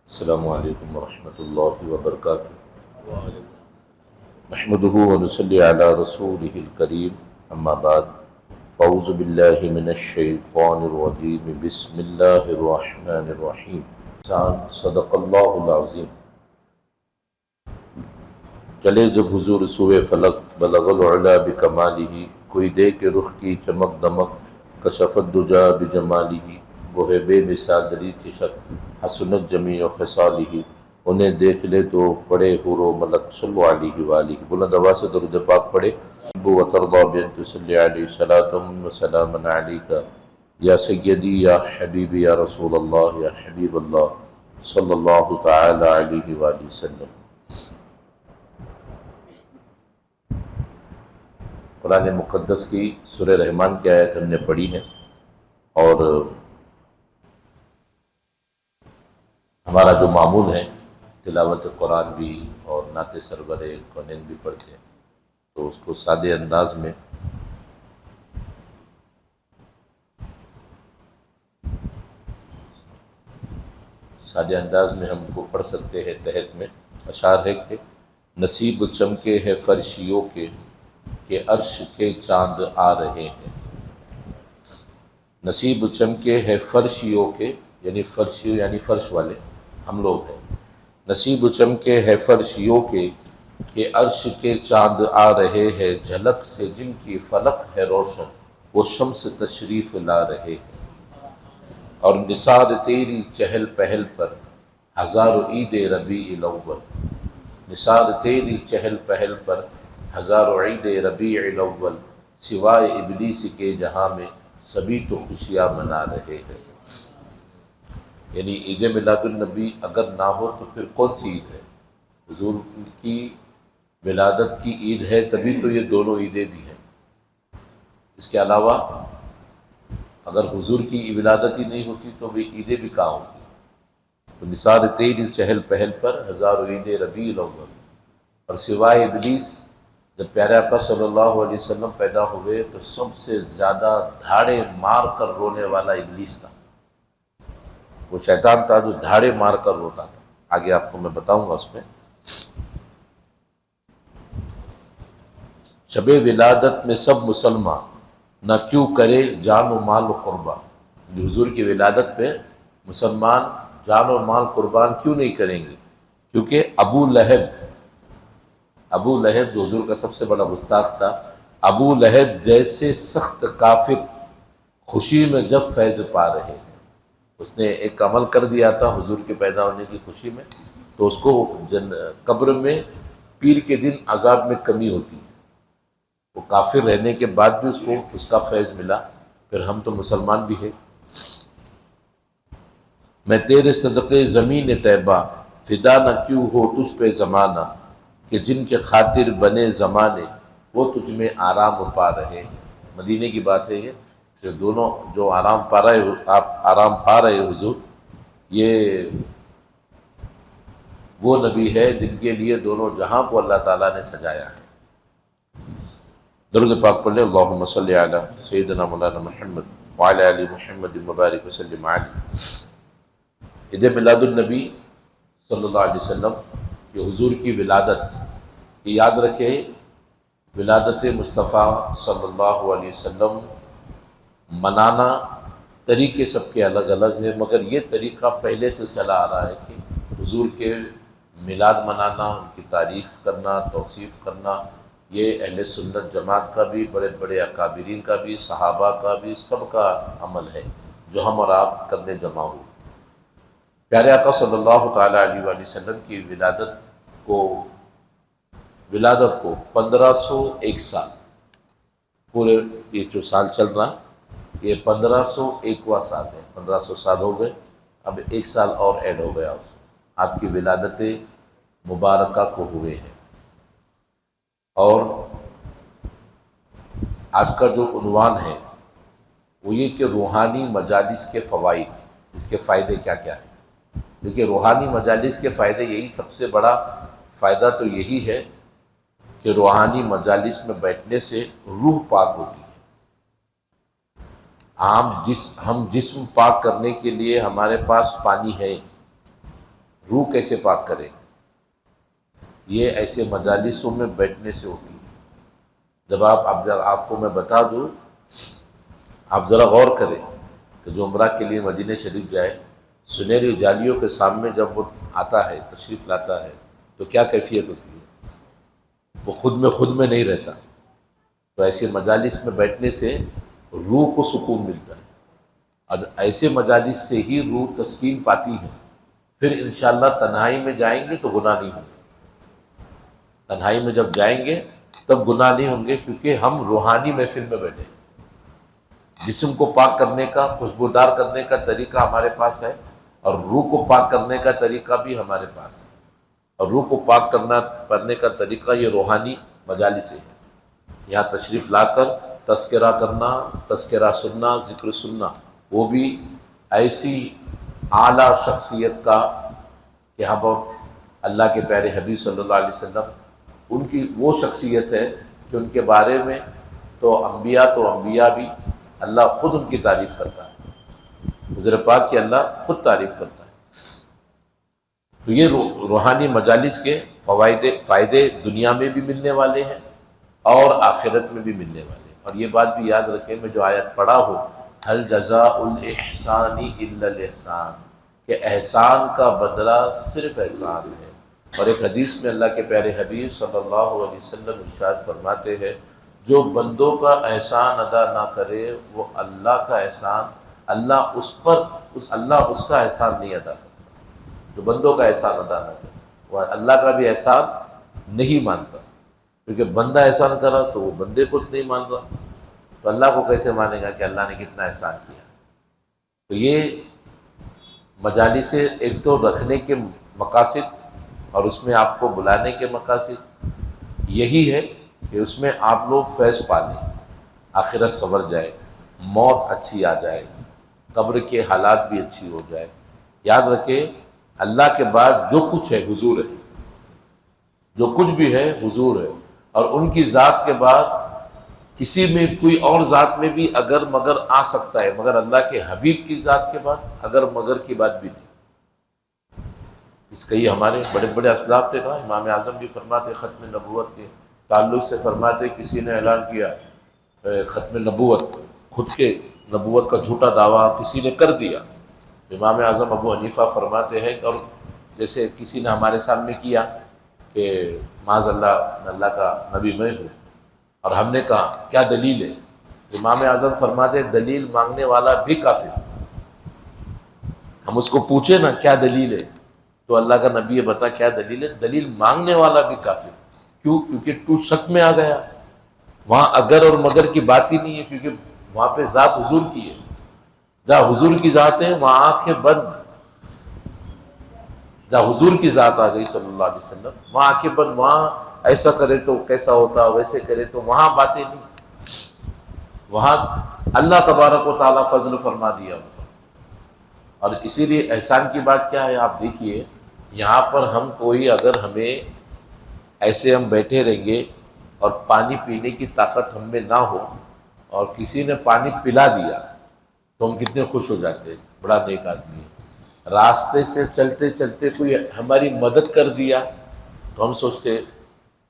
السلام علیکم ورحمۃ اللہ وبرکاتہ۔ نحمده ونصلی علی رسولہ الکریم، اما بعد، اعوذ باللہ من الشیطان الرجیم، بسم اللہ الرحمن الرحیم۔ صدق اللہ العظیم۔ چلے جب حضور سوئے فلک، بلغ العلا بکمالہ، کوئی دے کے رخ کی چمک دمک، کشف الدجا بجمالہ، وہ ہے بے مثال دری چشک، حسنت جمیع خصالہ، انہیں دیکھ لے تو پڑھے حور و ملک، صلو علیہ وآلہ، بلند آواز سے درود پاک پڑھے۔ و ترضى بأن تصلي عليه صلاة وسلاما عليك یا سیدی یا حبیبی یا رسول اللہ یا حبیب اللہ صلی اللہ تعالی علیہ وآلہ وسلم۔ قرآن مقدس کی سورہ رحمان کی آیت ہم نے پڑھی ہے، اور ہمارا جو معمول ہے تلاوت قرآن بھی اور نعت سرور کونین بھی پڑھتے ہیں، تو اس کو سادے انداز میں ہم کو پڑھ سکتے ہیں۔ تحت میں اشعار ہے کہ نصیب چمکے ہے فرشیوں کے، کہ عرش کے چاند آ رہے ہیں۔ نصیب چمکے ہے فرشیوں کے، یعنی فرشیوں یعنی فرش والے ہم لوگ ہیں۔ نصیب چمکے ہے فرشیوں کے، کہ عرش کے چاند آ رہے ہیں، جھلک سے جن کی فلک ہے روشن، وہ شمس تشریف لا رہے ہیں۔ اور نثار تیری چہل پہل پر ہزاروں عید ربیع الاول، نثار تیری چہل پہل پر ہزاروں عید ربیع الاول، سوائے ابلیس کے جہاں میں سبھی تو خوشیاں منا رہے ہیں۔ یعنی عید میلاد النبی اگر نہ ہو تو پھر کون سی عید ہے؟ حضور کی ولادت کی عید ہے، تبھی تو یہ دونوں عیدیں بھی ہیں۔ اس کے علاوہ اگر حضور کی ولادت ہی نہیں ہوتی تو وہ عیدیں بھی کہاں ہوتی؟ تو نثار تیری چہل پہل پر ہزاروں عید ربیع الاول، اور سوائے ابلیس، جب پیارے آقا صلی اللہ علیہ وسلم پیدا ہوئے تو سب سے زیادہ دھاڑے مار کر رونے والا ابلیس تھا۔ وہ شیطان تھا جو دھاڑے مار کر روتا تھا، آگے آپ کو میں بتاؤں گا اس میں۔ شب ولادت میں سب مسلمان، نہ کیوں کرے جان و مال و قربان، حضور کی ولادت پہ مسلمان جان و مال قربان کیوں نہیں کریں گے؟ کیونکہ ابو لہب جو حضور کا سب سے بڑا گستاخ تھا، ابو لہب جیسے سخت کافر خوشی میں جب فیض پا رہے ہیں، اس نے ایک عمل کر دیا تھا حضور کے پیدا ہونے کی خوشی میں، تو اس کو قبر میں پیر کے دن عذاب میں کمی ہوتی ہے، وہ کافر رہنے کے بعد بھی اس کو اس کا فیض ملا۔ پھر ہم تو مسلمان بھی ہیں۔ میں تیرے صدقے زمین طیبہ، فدا نہ کیوں ہو تجھ پہ زمانہ، کہ جن کے خاطر بنے زمانے، وہ تجھ میں آرام پا رہے ہیں۔ مدینے کی بات ہے یہ، کہ دونوں جو آرام پا رہے، آپ آرام پا رہے حضور، یہ وہ نبی ہے جن کے لیے دونوں جہاں کو اللہ تعالیٰ نے سجایا ہے۔ درود پاک پڑھ لیں۔ اللہم صلی علی سیدنا مولانا محمد وعلی آل محمد مبارک وسلم علیہ۔ عید میلاد النبی صلی اللہ علیہ وسلم کہ حضور کی ولادت، یہ یاد رکھے، ولادت مصطفیٰ صلی اللہ علیہ وسلم منانا طریقے سب کے الگ الگ ہیں، مگر یہ طریقہ پہلے سے چلا آ رہا ہے کہ حضور کے میلاد منانا، ان کی تعریف کرنا، توصیف کرنا، یہ اہل سنت جماعت کا بھی، بڑے بڑے اکابرین کا بھی، صحابہ کا بھی، سب کا عمل ہے جو ہم اور آپ کرنے جمع ہو۔ پیارے آقا صلی اللہ تعالیٰ علیہ وآلہ وسلم کی ولادت کو 1501 سال، پورے یہ جو سال چل رہا یہ 1501واں سال ہے، 1500 سال ہو گئے، اب ایک سال اور ایڈ ہو گیا اس میں، آپ کی ولادت مبارکہ کو ہوئے ہیں۔ اور آج کا جو عنوان ہے وہ یہ کہ روحانی مجالس کے فوائد، اس کے فائدے کیا کیا ہیں۔ دیکھیے، روحانی مجالس کے فائدے، یہی سب سے بڑا فائدہ تو یہی ہے کہ روحانی مجالس میں بیٹھنے سے روح پاک ہوتی ہے۔ ہم جسم پاک کرنے کے لیے ہمارے پاس پانی ہے، روح کیسے پاک کریں؟ یہ ایسے مجالسوں میں بیٹھنے سے ہوتی ہے۔ جب آپ کو میں بتا دوں، آپ ذرا غور کریں کہ جو عمرہ کے لیے مدینہ شریف جائے، سنہری جالیوں کے سامنے جب وہ آتا ہے، تشریف لاتا ہے، تو کیا کیفیت ہوتی ہے؟ وہ خود میں نہیں رہتا۔ تو ایسے مجالس میں بیٹھنے سے روح کو سکون ملتا ہے، اور ایسے مجالس سے ہی روح تسکین پاتی ہے۔ پھر انشاءاللہ تنہائی میں جائیں گے تو گناہ نہیں ہوں گے۔ تنہائی میں جب جائیں گے تب گناہ نہیں ہوں گے، کیونکہ ہم روحانی محفل میں بیٹھے ہیں۔ جسم کو پاک کرنے کا، خوشبودار کرنے کا طریقہ ہمارے پاس ہے، اور روح کو پاک کرنے کا طریقہ بھی ہمارے پاس ہے۔ اور روح کو پاک کرنے کا طریقہ یہ روحانی مجالس ہے۔ یہاں تشریف لا کر تذکرہ کرنا، تذکرہ سننا، ذکر سننا، وہ بھی ایسی اعلیٰ شخصیت کا کہ ہم اللہ کے پیارے حبیب صلی اللہ علیہ وسلم، ان کی وہ شخصیت ہے کہ ان کے بارے میں تو انبیاء بھی اللہ خود ان کی تعریف کرتا ہے۔ حضور پاک کی اللہ خود تعریف کرتا ہے۔ تو یہ روحانی مجالس کے فائدے دنیا میں بھی ملنے والے ہیں اور آخرت میں بھی ملنے والے ہیں۔ اور یہ بات بھی یاد رکھیں، میں جو آیت پڑھا ہو، هل جزاء الاحسان الا الاحسان، کہ احسان کا بدلہ صرف احسان ہے۔ اور ایک حدیث میں اللہ کے پیارے حبیب صلی اللہ علیہ وسلم ارشاد فرماتے ہیں، جو بندوں کا احسان ادا نہ کرے وہ اللہ کا احسان، اللہ اس کا احسان نہیں ادا کرتا۔ جو بندوں کا احسان ادا نہ کرے وہ اللہ کا بھی احسان نہیں مانتا، کیونکہ بندہ احسان کرا تو وہ بندے کو نہیں مان رہا، تو اللہ کو کیسے مانے گا کہ اللہ نے کتنا احسان کیا؟ تو یہ مجالس ایک تو رکھنے کے مقاصد اور اس میں آپ کو بلانے کے مقاصد یہی ہے کہ اس میں آپ لوگ فیض پا لیں، آخرت سنور جائے، موت اچھی آ جائے، قبر کے حالات بھی اچھی ہو جائے۔ یاد رکھیں، اللہ کے بعد جو کچھ ہے حضور ہے، جو کچھ بھی ہے حضور ہے، اور ان کی ذات کے بعد کسی میں کوئی اور ذات میں بھی اگر مگر آ سکتا ہے، مگر اللہ کے حبیب کی ذات کے بعد اگر مگر کی بات بھی نہیں۔ اس کا یہ ہمارے بڑے بڑے اسلاف نے کہا، امام اعظم بھی فرماتے ختم نبوت کے تعلق سے، فرماتے کسی نے اعلان کیا ختم نبوت، خود کے نبوت کا جھوٹا دعویٰ کسی نے کر دیا، امام اعظم ابو حنیفہ فرماتے ہیں کہ اور جیسے کسی نے ہمارے سامنے کیا کہ معاذ اللہ کا نبی میں ہوں، اور ہم نے کہا کیا دلیل ہے؟ امام اعظم فرماتے دلیل مانگنے والا بھی کافر۔ ہم اس کو پوچھے نا کیا دلیل ہے، تو اللہ کا نبی یہ بتا کیا دلیل ہے؟ دلیل مانگنے والا بھی کافر۔ کیوں؟ کیونکہ تو شک میں آ گیا، وہاں اگر اور مگر کی بات ہی نہیں ہے، کیونکہ وہاں پہ ذات حضور کی ہے، جہاں حضور کی ذات ہے وہاں آنکھیں بند، جہاں حضور کی ذات آ گئی صلی اللہ علیہ وسلم وہاں آنکھیں بند، وہاں ایسا کرے تو کیسا ہوتا، ویسے کرے تو وہاں باتیں نہیں، وہاں اللہ تبارک و تعالیٰ فضل فرما دیا ہوگا۔ اور اسی لیے احسان کی بات کیا ہے، آپ دیکھیے یہاں پر ہم کوئی اگر ہمیں ایسے ہم بیٹھے رہیں گے اور پانی پینے کی طاقت ہم میں نہ ہو اور کسی نے پانی پلا دیا تو ہم کتنے خوش ہو جاتے ہیں، بڑا نیک آدمی ہے۔ راستے سے چلتے چلتے کوئی ہماری مدد کر دیا تو ہم سوچتے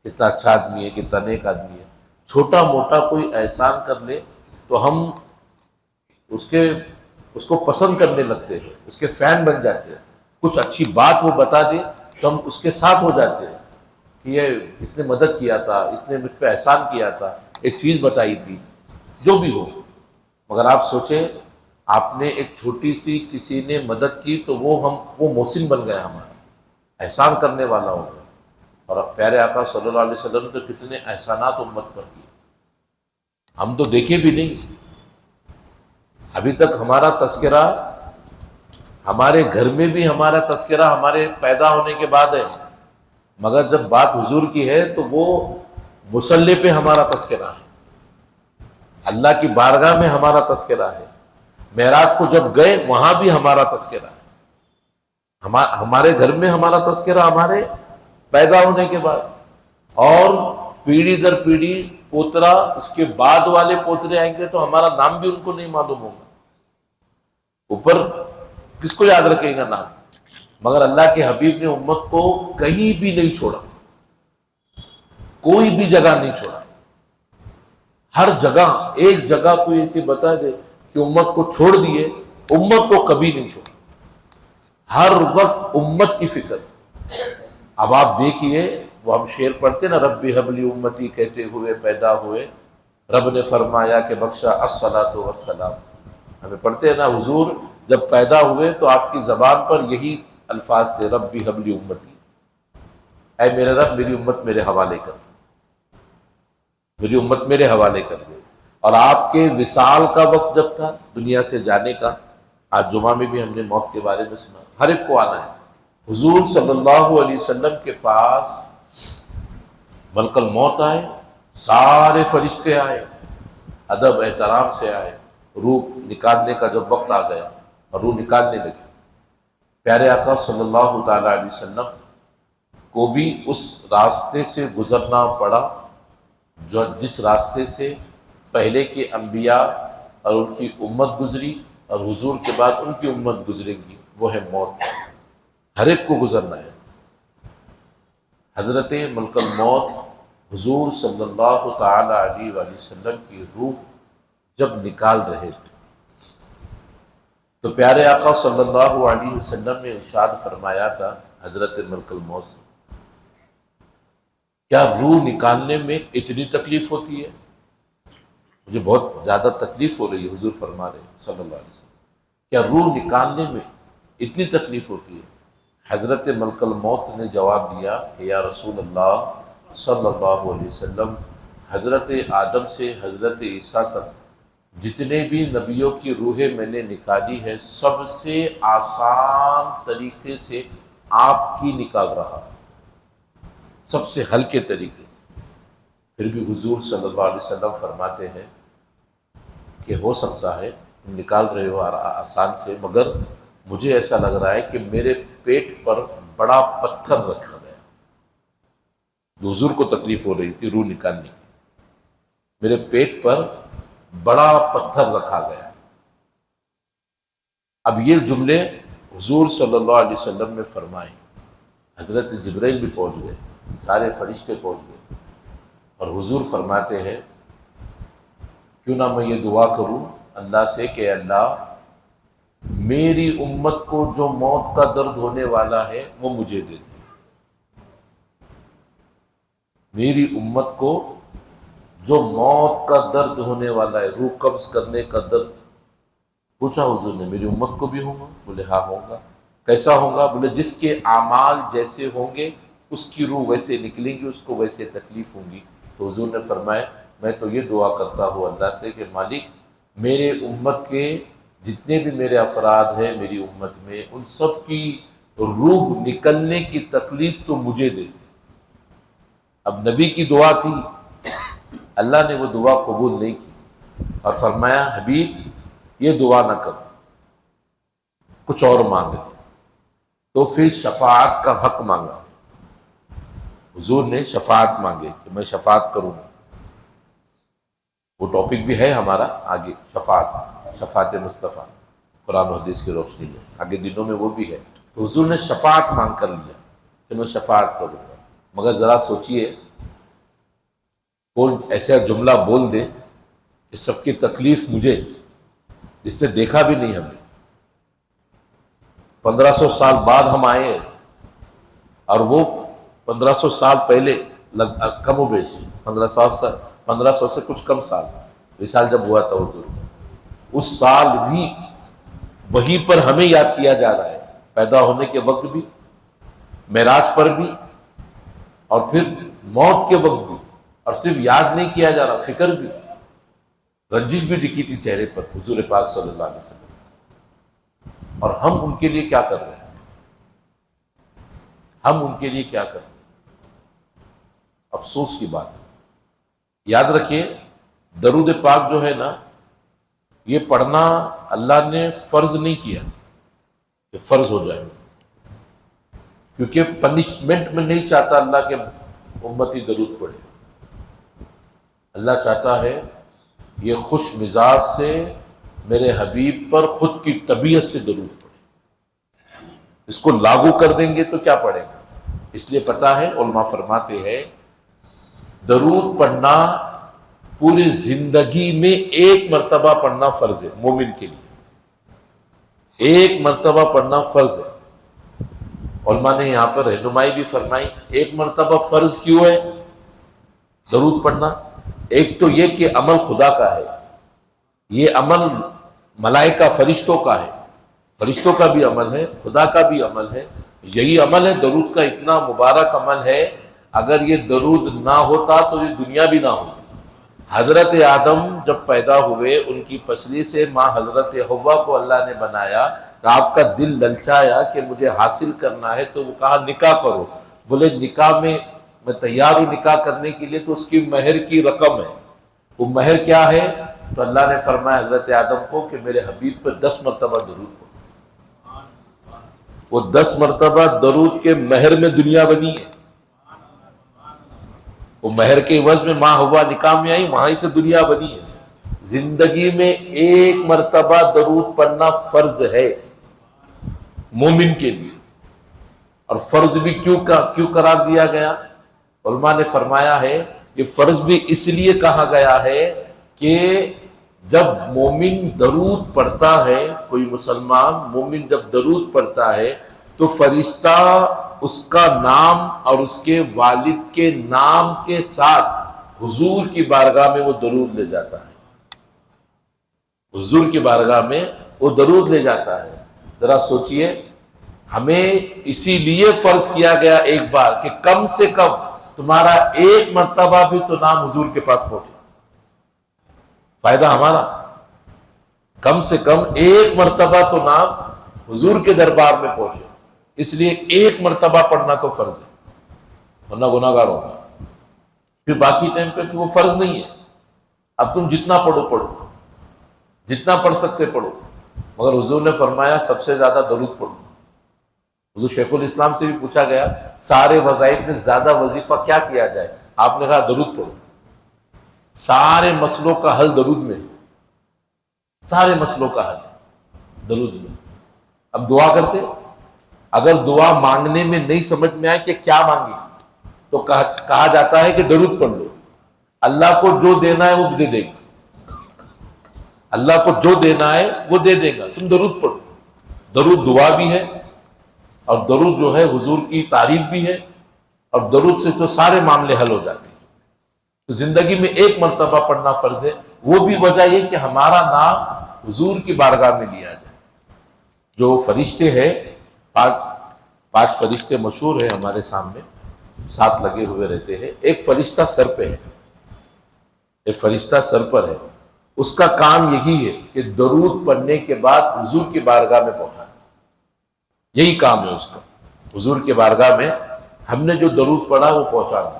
کتنا اچھا آدمی ہے، کتنا نیک آدمی ہے۔ چھوٹا موٹا کوئی احسان کر لے تو ہم اس کو پسند کرنے لگتے ہیں، اس کے فین بن جاتے ہیں۔ کچھ اچھی بات وہ بتا دے تو ہم اس کے ساتھ ہو جاتے ہیں کہ یہ اس نے مدد کیا تھا، اس نے مجھ پہ احسان کیا تھا، ایک چیز بتائی تھی، جو بھی ہو۔ مگر آپ سوچیں آپ نے ایک چھوٹی سی کسی نے مدد کی تو وہ محسن بن گیا، ہمارا احسان کرنے والا ہو گیا۔ اور پیارے آقا صلی اللہ علیہ وسلم نے تو کتنے احسانات امت پر کیے، ہم تو دیکھے بھی نہیں۔ ابھی تک ہمارا تذکرہ، ہمارے گھر میں بھی ہمارا تذکرہ ہمارے پیدا ہونے کے بعد ہے، مگر جب بات حضور کی ہے تو وہ مصلی پہ ہمارا تذکرہ ہے، اللہ کی بارگاہ میں ہمارا تذکرہ ہے، معراج کو جب گئے وہاں بھی ہمارا تذکرہ ہے، ہمارے گھر میں ہمارا تذکرہ ہمارے پیدا ہونے کے بعد، اور پیڑھی در پیڑھی پوترا اس کے بعد والے پوترے آئیں گے تو ہمارا نام بھی ان کو نہیں معلوم ہوگا۔ اوپر کس کو یاد رکھے گا نام؟ مگر اللہ کے حبیب نے امت کو کہیں بھی نہیں چھوڑا، کوئی بھی جگہ نہیں چھوڑا۔ ہر جگہ، ایک جگہ کوئی ایسی بتا دے کہ امت کو چھوڑ دیے، امت کو کبھی نہیں چھوڑا، ہر وقت امت کی فکر۔ اب آپ دیکھیے، وہ ہم شعر پڑھتے نا، رب ہب لی امتی کہتے ہوئے پیدا ہوئے، رب نے فرمایا کہ بخشا الصلاۃ والسلام۔ ہمیں پڑھتے ہیں نا، حضور جب پیدا ہوئے تو آپ کی زبان پر یہی الفاظ تھے، رب ہب لی امتی، اے میرے رب میری امت میرے حوالے کر، میری امت میرے حوالے کر دے۔ اور آپ کے وصال کا وقت جب تھا، دنیا سے جانے کا، آج جمعہ میں بھی ہم نے موت کے بارے میں سنا، ہر ایک کو آنا ہے۔ حضور صلی اللہ علیہ وسلم کے پاس ملک الموت آئے، سارے فرشتے آئے، ادب احترام سے آئے، روح نکالنے کا جب وقت آ گیا اور روح نکالنے لگے، پیارے آقا صلی اللہ تعالی علیہ وسلم کو بھی اس راستے سے گزرنا پڑا جو جس راستے سے پہلے کے انبیاء اور ان کی امت گزری، اور حضور کے بعد ان کی امت گزرے گی، وہ ہے موت۔ ہر ایک کو گزرنا ہے۔ حضرت ملک الموت حضور صلی اللہ تعالی علیہ وآلہ وسلم کی روح جب نکال رہے تھے تو پیارے آقا صلی اللہ علیہ وسلم نے ارشاد فرمایا تھا حضرت ملک الموت سے، کیا روح نکالنے میں اتنی تکلیف ہوتی ہے؟ مجھے بہت زیادہ تکلیف ہو رہی ہے، حضور فرما رہے ہیں صلی اللہ علیہ وسلم، کیا روح نکالنے میں اتنی تکلیف ہوتی ہے؟ حضرت ملک الموت نے جواب دیا کہ یا رسول اللہ صلی اللہ علیہ وسلم، حضرت آدم سے حضرت عیسیٰ تک جتنے بھی نبیوں کی روحیں میں نے نکالی ہے، سب سے آسان طریقے سے آپ کی نکال رہا، سب سے ہلکے طریقے سے۔ پھر بھی حضور صلی اللہ علیہ وسلم فرماتے ہیں کہ ہو سکتا ہے تم نکال رہے ہو آسان سے، مگر مجھے ایسا لگ رہا ہے کہ میرے پیٹ پر بڑا پتھر رکھا گیا۔ حضور کو تکلیف ہو رہی تھی روح نکالنے کی، میرے پیٹ پر بڑا پتھر رکھا گیا۔ اب یہ جملے حضور صلی اللہ علیہ وسلم نے فرمائے، حضرت جبرائیل بھی پہنچ گئے، سارے فرشتے پہنچ گئے، اور حضور فرماتے ہیں کیوں نہ میں یہ دعا کروں اللہ سے کہ اللہ میری امت کو جو موت کا درد ہونے والا ہے وہ مجھے دے دے، میری امت کو جو موت کا درد ہونے والا ہے، روح قبض کرنے کا درد۔ پوچھا حضور نے میری امت کو بھی ہوگا؟ بولے ہاں ہوگا۔ کیسا ہوگا؟ بولے جس کے اعمال جیسے ہوں گے اس کی روح ویسے نکلیں گی، اس کو ویسے تکلیف ہوں گی۔ تو حضور نے فرمایا میں تو یہ دعا کرتا ہوں اللہ سے کہ مالک میرے امت کے جتنے بھی میرے افراد ہیں میری امت میں، ان سب کی روح نکلنے کی تکلیف تو مجھے دے دے۔ اب نبی کی دعا تھی، اللہ نے وہ دعا قبول نہیں کی اور فرمایا حبیب یہ دعا نہ کرو، کچھ اور مانگ لے۔ تو پھر شفاعت کا حق مانگا، حضور نے شفاعت مانگے کہ میں شفاعت کروں گا۔ وہ ٹاپک بھی ہے ہمارا آگے، شفاعت مصطفیٰ، قرآن و حدیث کی روشنی میں آگے دنوں میں وہ بھی ہے۔ تو حضور نے شفاعت مانگ کر لیا کہ میں شفاعت کروں گا۔ مگر ذرا سوچئے کون ایسا جملہ بول دے کہ سب کی تکلیف مجھے، جس نے دیکھا بھی نہیں ہمیں، 1500 سال بعد ہم آئے اور وہ 1500 سال پہلے کم و بیش 1500 سے کچھ کم سال وصال جب ہوا تھا حضور، اس سال بھی وہیں پر ہمیں یاد کیا جا رہا ہے، پیدا ہونے کے وقت بھی، معراج پر بھی، اور پھر موت کے وقت بھی۔ اور صرف یاد نہیں کیا جا رہا، فکر بھی، رنجش بھی دکھی تھی چہرے پر حضور پاک صلی اللہ علیہ وسلم۔ اور ہم ان کے لیے کیا کر رہے ہیں؟ ہم ان کے لیے کیا کر رہے ہیں؟ افسوس کی بات ہے۔ یاد رکھیے درود پاک جو ہے نا، یہ پڑھنا اللہ نے فرض نہیں کیا کہ فرض ہو جائے، کیونکہ پنشمنٹ میں نہیں چاہتا اللہ کے امتی درود پڑھے۔ اللہ چاہتا ہے یہ خوش مزاج سے میرے حبیب پر خود کی طبیعت سے درود پڑھے۔ اس کو لاگو کر دیں گے تو کیا پڑھیں گے؟ اس لیے پتا ہے، علماء فرماتے ہیں درود پڑھنا پوری زندگی میں ایک مرتبہ پڑھنا فرض ہے مومن کے لیے، ایک مرتبہ پڑھنا فرض ہے۔ علماء نے یہاں پر رہنمائی بھی فرمائی، ایک مرتبہ فرض کیوں ہے درود پڑھنا؟ ایک تو یہ کہ عمل خدا کا ہے، یہ عمل ملائکہ فرشتوں کا ہے، فرشتوں کا بھی عمل ہے، خدا کا بھی عمل ہے، یہی عمل ہے درود کا، اتنا مبارک عمل ہے، اگر یہ درود نہ ہوتا تو یہ دنیا بھی نہ ہوتی۔ حضرت آدم جب پیدا ہوئے، ان کی پسلی سے ماں حضرت حوا کو اللہ نے بنایا، تو آپ کا دل للچایا کہ مجھے حاصل کرنا ہے، تو وہ کہا نکاح کرو۔ بولے نکاح میں تیار ہوں نکاح کرنے کے لیے، تو اس کی مہر کی رقم ہے، وہ مہر کیا ہے؟ تو اللہ نے فرمایا حضرت آدم کو کہ میرے حبیب پر 10 مرتبہ درود پڑھو۔ وہ 10 مرتبہ درود کے مہر میں دنیا بنی ہے، وہ مہر کے عوض میں ماں حوا نکاح میں آئی، وہاں سے دنیا بنی ہے۔ زندگی میں ایک مرتبہ درود پڑھنا فرض ہے مومن کے لیے، اور فرض بھی کیوں قرار دیا گیا؟ علماء نے فرمایا ہے یہ فرض بھی اس لیے کہا گیا ہے کہ جب مومن درود پڑھتا ہے، کوئی مسلمان مومن جب درود پڑھتا ہے تو فرشتہ اس کا نام اور اس کے والد کے نام کے ساتھ حضور کی بارگاہ میں وہ درود لے جاتا ہے، حضور کی بارگاہ میں وہ درود لے جاتا ہے۔ ذرا سوچئے، ہمیں اسی لیے فرض کیا گیا ایک بار کہ کم سے کم تمہارا ایک مرتبہ بھی تو نام حضور کے پاس پہنچے، فائدہ ہمارا، کم سے کم ایک مرتبہ تو نام حضور کے دربار میں پہنچے، اس لیے ایک مرتبہ پڑھنا تو فرض ہے، ورنہ گناہگار ہوگا۔ پھر باقی ٹائم پہ وہ فرض نہیں ہے، اب تم جتنا پڑھو، جتنا پڑھ سکتے پڑھو، مگر حضور نے فرمایا سب سے زیادہ درود پڑھو۔ حضور شیخ الاسلام سے بھی پوچھا گیا سارے وظائف میں زیادہ وظیفہ کیا کیا جائے؟ آپ نے کہا درود پڑھو۔ سارے مسئلوں کا حل درود میں، سارے مسئلوں کا حل درود میں۔ اب دعا کرتے، اگر دعا مانگنے میں نہیں سمجھ میں آئے کہ کیا مانگی، تو کہا جاتا ہے کہ درود پڑھ لو، اللہ کو جو دینا ہے وہ دے دے گا، اللہ کو جو دینا ہے وہ دے دے گا، تم درود پڑھو۔ درود دعا بھی ہے، اور درود جو ہے حضور کی تعریف بھی ہے، اور درود سے تو سارے معاملے حل ہو جاتے ہیں۔ تو زندگی میں ایک مرتبہ پڑھنا فرض ہے، وہ بھی وجہ یہ کہ ہمارا نام حضور کی بارگاہ میں لیا جائے۔ جو فرشتے ہیں، پانچ فرشتے مشہور ہیں ہمارے سامنے، ساتھ لگے ہوئے رہتے ہیں۔ ایک فرشتہ سر پہ ہے، ایک فرشتہ سر پر ہے، اس کا کام یہی ہے کہ درود پڑھنے کے بعد حضور کی بارگاہ میں پہنچانا، یہی کام ہے اس کا۔ حضور کے بارگاہ میں ہم نے جو درود پڑھا وہ پہنچانا۔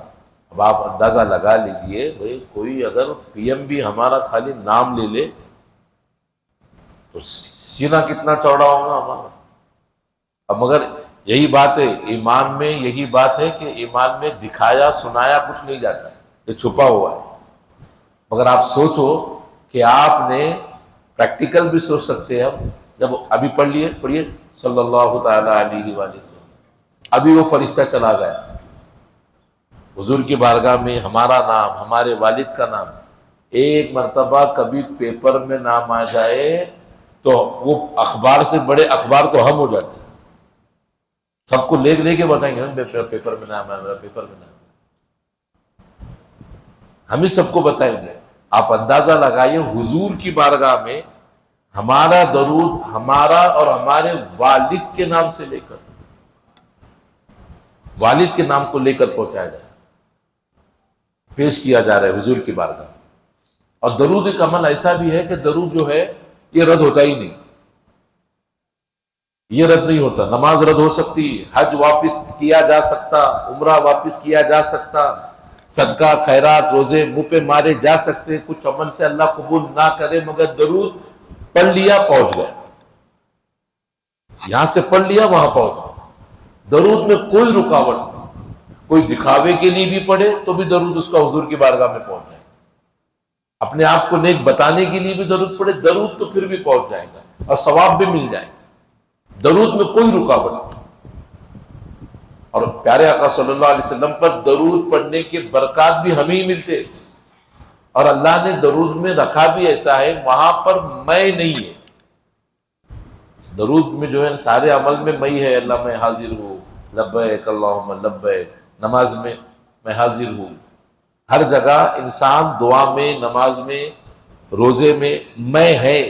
اب آپ اندازہ لگا لیجئے، بھئی کوئی اگر پی ایم بھی ہمارا خالی نام لے لے تو سینہ کتنا چوڑا ہوگا ہمارا۔ اب مگر یہی بات ہے ایمان میں، یہی بات ہے کہ ایمان میں دکھایا سنایا کچھ نہیں جاتا، یہ چھپا ہوا ہے۔ مگر آپ سوچو کہ آپ نے پریکٹیکل بھی سوچ سکتے ہیں ہم، جب ابھی پڑھیے صلی اللہ تعالی علیہ وآلہ وسلم، ابھی وہ فرشتہ چلا گیا حضور کی بارگاہ میں، ہمارا نام، ہمارے والد کا نام ایک مرتبہ کبھی پیپر میں نام آ جائے تو وہ اخبار سے بڑے اخبار تو ہم ہو جاتے ہیں، سب کو لے کے بتائیں گے پیپر میں نام آیا، میرا پیپر میں نام آیا، ہم ہی سب کو بتائیں گے۔ آپ اندازہ لگائیے حضور کی بارگاہ میں ہمارا درود ہمارا اور ہمارے والد کے نام سے لے کر، والد کے نام کو لے کر پہنچایا جائے، پیش کیا جا رہا ہے حضور کی بارگاہ۔ اور درود ایک عمل ایسا بھی ہے کہ درود جو ہے یہ رد ہوتا ہی نہیں، یہ رد نہیں ہوتا۔ نماز رد ہو سکتی، حج واپس کیا جا سکتا، عمرہ واپس کیا جا سکتا، صدقہ خیرات روزے منہ پہ مارے جا سکتے، کچھ عمل سے اللہ قبول نہ کرے، مگر درود پڑھ لیا پہنچ گیا، یہاں سے پڑھ لیا وہاں پہنچ گیا۔ درود میں کوئی رکاوٹ نہیں، کوئی دکھاوے کے لیے بھی پڑھے تو بھی درود اس کا حضور کی بارگاہ میں پہنچ جائے، اپنے آپ کو نیک بتانے کے لیے بھی درود پڑھے، درود تو پھر بھی پہنچ جائے گا اور ثواب بھی مل جائے گا۔ درود میں کوئی رکاوٹ نہیں۔ اور پیارے آقا صلی اللہ علیہ وسلم پر درود پڑھنے کے برکات بھی ہمیں ہی ملتے، اور اللہ نے درود میں رکھا بھی ایسا ہے وہاں پر میں نہیں ہے۔ درود میں جو ہے سارے عمل میں میں ہے، اللہ میں حاضر ہوں، لبیک اللہم لبیک، نماز میں حاضر ہوں۔ ہر جگہ انسان دعا میں، نماز میں، روزے میں ہے،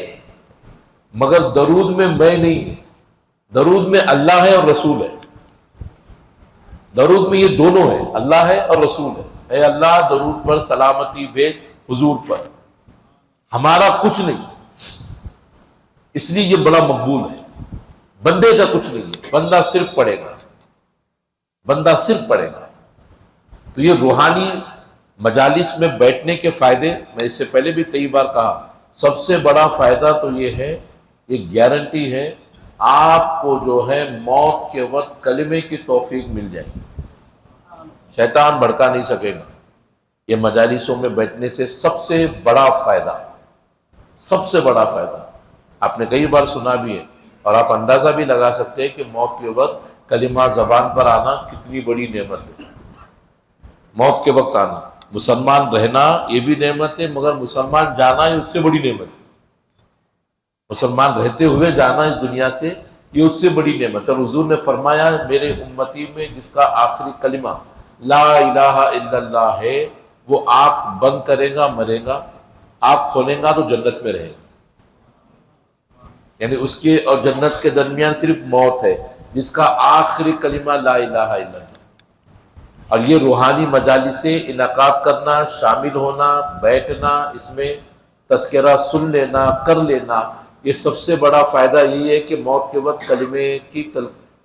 مگر درود میں نہیں ہے۔ درود میں اللہ ہے اور رسول ہے، درود میں یہ دونوں ہے، اللہ ہے اور رسول ہے۔ اے اللہ درود پر سلامتی بھیج حضور پر، ہمارا کچھ نہیں، اس لیے یہ بڑا مقبول ہے۔ بندے کا کچھ نہیں ہے، بندہ صرف پڑھے گا، بندہ صرف پڑھے گا۔ تو یہ روحانی مجالس میں بیٹھنے کے فائدے، میں اس سے پہلے بھی کئی بار کہا، سب سے بڑا فائدہ تو یہ ہے، یہ گارنٹی ہے آپ کو جو ہے موت کے وقت کلمے کی توفیق مل جائے گی، شیطان بھڑکا نہیں سکے گا۔ یہ مجالسوں میں بیٹھنے سے سب سے بڑا فائدہ، سب سے بڑا فائدہ آپ نے کئی بار سنا بھی ہے، اور آپ اندازہ بھی لگا سکتے ہیں کہ موت کے وقت کلمہ زبان پر آنا کتنی بڑی نعمت ہے۔ موت کے وقت آنا، مسلمان رہنا یہ بھی نعمت ہے، مگر مسلمان جانا ہے اس سے بڑی نعمت ہے۔ مسلمان رہتے ہوئے جانا اس دنیا سے، یہ اس سے بڑی نعمت ہے۔ اور حضور نے فرمایا میرے امتی میں جس کا آخری کلمہ لا الہ الا اللہ ہے، وہ آنکھ بند کرے گا مرے گا، آنکھ کھولے گا تو جنت میں رہے گا۔ یعنی اس کے اور جنت کے درمیان صرف موت ہے، جس کا آخری کلمہ لا الہ الا اللہ۔ اور یہ روحانی مجالس سے انعقاد کرنا، شامل ہونا، بیٹھنا، اس میں تذکرہ سن لینا، کر لینا، یہ سب سے بڑا فائدہ یہی ہے کہ موت کے وقت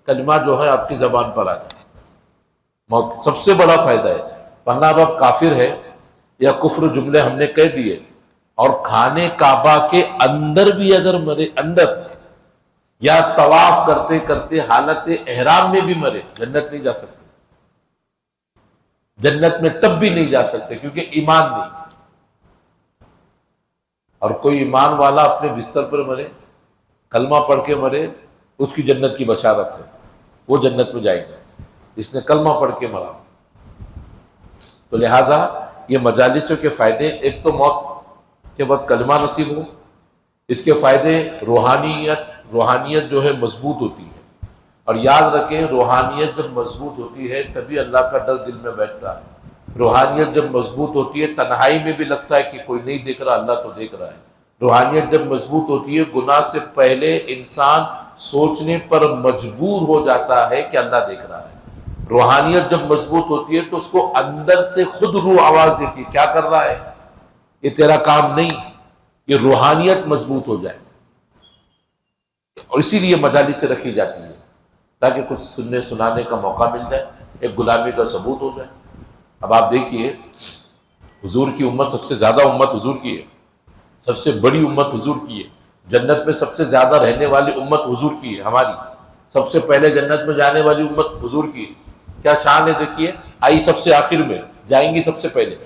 کلمہ جو ہے آپ کی زبان پر آ جائے۔ موت سب سے بڑا فائدہ ہے، ورنہ اب آپ کافر ہے یا کفر جملے ہم نے کہہ دیے، اور کھانے کعبہ کے اندر بھی اگر مرے، اندر یا طواف کرتے کرتے حالت احرام میں بھی مرے، جنت نہیں جا سکتے، جنت میں تب بھی نہیں جا سکتے، کیونکہ ایمان نہیں۔ اور کوئی ایمان والا اپنے بستر پر مرے، کلمہ پڑھ کے مرے، اس کی جنت کی بشارت ہے، وہ جنت میں جائے گا، اس نے کلمہ پڑھ کے مرا۔ تو لہٰذا یہ مجالسوں کے فائدے، ایک تو موت کے وقت کلمہ نصیب ہو، اس کے فائدے روحانیت جو ہے مضبوط ہوتی ہے۔ اور یاد رکھیں روحانیت جب مضبوط ہوتی ہے تبھی اللہ کا ڈر دل میں بیٹھتا ہے۔ روحانیت جب مضبوط ہوتی ہے تنہائی میں بھی لگتا ہے کہ کوئی نہیں دیکھ رہا، اللہ تو دیکھ رہا ہے۔ روحانیت جب مضبوط ہوتی ہے گناہ سے پہلے انسان سوچنے پر مجبور ہو جاتا ہے کہ اللہ دیکھ رہا ہے۔ روحانیت جب مضبوط ہوتی ہے تو اس کو اندر سے خود روح آواز دیتی ہے، کیا کر رہا ہے، یہ تیرا کام نہیں۔ یہ روحانیت مضبوط ہو جائے، اور اسی لیے مجالس سے رکھی جاتی ہے تاکہ کچھ سننے سنانے کا موقع مل جائے، ایک غلامی کا ثبوت ہو جائے۔ اب آپ دیکھیے حضور کی امت سب سے زیادہ امت حضور کی ہے، سب سے بڑی امت حضور کی ہے، جنت میں سب سے زیادہ رہنے والی امت حضور کی ہے، ہماری سب سے پہلے جنت میں جانے والی امت حضور کی ہے۔ کیا شان ہے دیکھیے، آئی سب سے آخر میں، جائیں گی سب سے پہلے،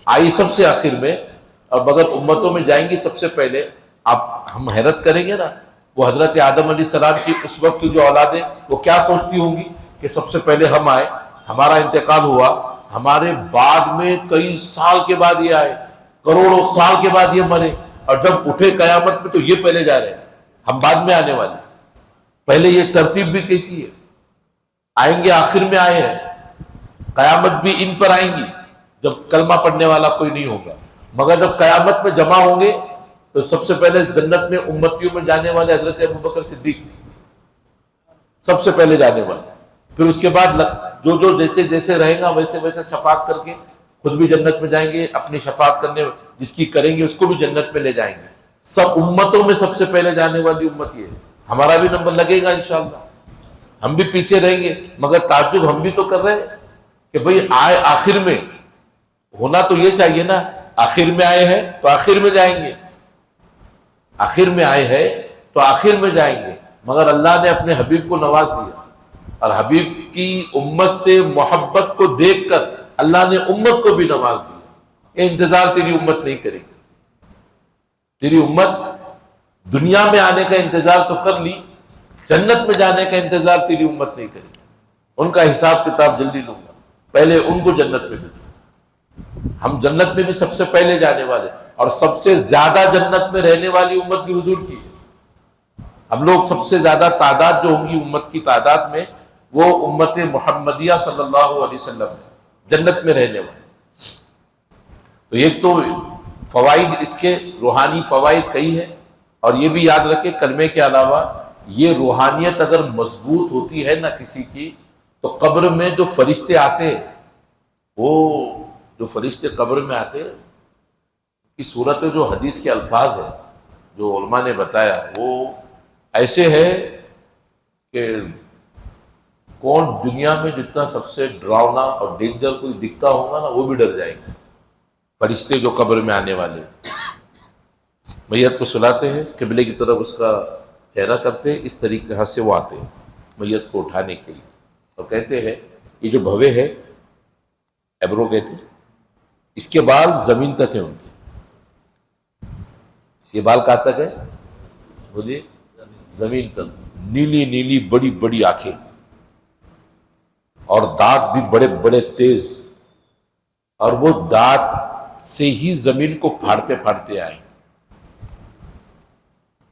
آئی سب سے آخر میں، اور مگر امتوں میں جائیں گی سب سے پہلے۔ آپ ہم حیرت کریں گے نا، وہ حضرت آدم علیہ السلام کی اس وقت کی جو اولادیں وہ کیا سوچتی ہوں گی کہ سب سے پہلے ہم آئے، ہمارا انتقال ہوا، ہمارے بعد میں کئی سال کے بعد یہ آئے، کروڑوں سال کے بعد یہ مرے، اور جب اٹھے قیامت میں تو یہ پہلے جا رہے ہیں، ہم بعد میں آنے والے۔ پہلے یہ ترتیب بھی کیسی ہے، آئیں گے آخر میں آئے ہیں، قیامت بھی ان پر آئیں گی جب کلمہ پڑھنے والا کوئی نہیں ہوگا، مگر جب قیامت میں جمع ہوں گے تو سب سے پہلے جنت میں امتیوں میں جانے والے حضرت ابوبکر صدیق سب سے پہلے جانے والے، پھر اس کے بعد جو جیسے جیسے رہیں گا ویسے ویسے شفاعت کر کے خود بھی جنت میں جائیں گے، اپنی شفاعت کرنے جس کی کریں گے اس کو بھی جنت میں لے جائیں گے۔ سب امتوں میں سب سے پہلے جانے والی امت یہ ہے، ہمارا بھی نمبر لگے گا انشاءاللہ، ہم بھی پیچھے رہیں گے، مگر تعجب ہم بھی تو کر رہے ہیں کہ بھئی آئے آخر میں، ہونا تو یہ چاہیے نا، آخر میں آئے ہیں تو آخر میں جائیں گے، آخر میں آئے ہیں تو آخر میں جائیں گے، مگر اللہ نے اپنے حبیب کو نواز دیا، اور حبیب کی امت سے محبت کو دیکھ کر اللہ نے امت کو بھی نواز دیا۔ یہ انتظار تیری امت نہیں کرے گی، تیری امت دنیا میں آنے کا انتظار تو کر لی، جنت میں جانے کا انتظار تیری امت نہیں کرے گی۔ ان کا حساب کتاب جلدی لوں گا، پہلے ان کو جنت میں بھیجوں۔ ہم جنت میں بھی سب سے پہلے جانے والے، اور سب سے زیادہ جنت میں رہنے والی امت بھی حضور کی ہے۔ ہم لوگ سب سے زیادہ تعداد جو ہوں گی امت کی تعداد میں، وہ امت محمدیہ صلی اللہ علیہ وسلم ہے، جنت میں رہنے والے۔ تو ایک تو فوائد اس کے روحانی فوائد کئی ہیں، اور یہ بھی یاد رکھیں کلمے کے علاوہ یہ روحانیت اگر مضبوط ہوتی ہے نا کسی کی، تو قبر میں جو فرشتے آتے، وہ جو فرشتے قبر میں آتے کی صورت جو حدیث کے الفاظ ہیں جو علماء نے بتایا، وہ ایسے ہے کہ کون دنیا میں جتنا سب سے ڈراؤنا اور ڈینجر کوئی دکھتا ہوگا نا، وہ بھی ڈر جائیں گے فرشتے جو قبر میں آنے والے۔ میت کو سلاتے ہیں، قبلے کی طرف اس کا چہرہ کرتے ہیں، اس طریقے سے وہ آتے ہیں میت کو اٹھانے کے لیے، اور کہتے ہیں یہ جو بھوے ہے، ایبرو کہتے ہیں، اس کے بال زمین تک ہیں ان کے۔ یہ بال کہاں تک ہے؟ بولیے، زمین تک۔ نیلی نیلی بڑی بڑی آنکھیں، اور دانت بھی بڑے بڑے تیز، اور وہ دانت سے ہی زمین کو پھاڑتے پھاڑتے آئیں،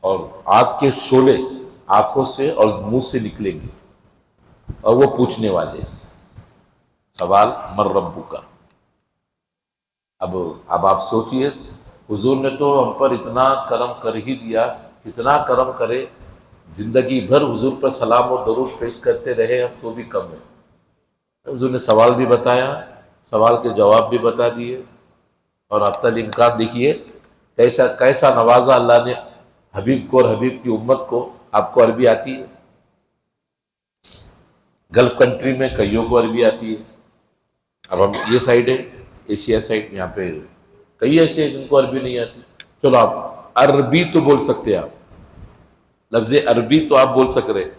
اور آگ کے شعلے آنکھوں سے اور منہ سے نکلیں گے، اور وہ پوچھنے والے سوال من ربک۔ اب آپ سوچئے، حضور نے تو ہم پر اتنا کرم کر ہی دیا، اتنا کرم کرے، زندگی بھر حضور پر سلام و درود پیش کرتے رہے ہم تو بھی کم ہے۔ حضور نے سوال بھی بتایا، سوال کے جواب بھی بتا دیے، اور اب تک امکان دیکھیے کیسا نوازا اللہ نے حبیب کو اور حبیب کی امت کو۔ آپ کو عربی آتی ہے؟ گلف کنٹری میں کئیوں کو عربی آتی ہے۔ اب ہم یہ سائڈ ہے ایشیا سائڈ، یہاں پہ کئی ایسے ہیں جن کو عربی نہیں آتی۔ چلو آپ عربی تو بول سکتے ہیں، آپ لفظ عربی تو آپ بول سک رہے۔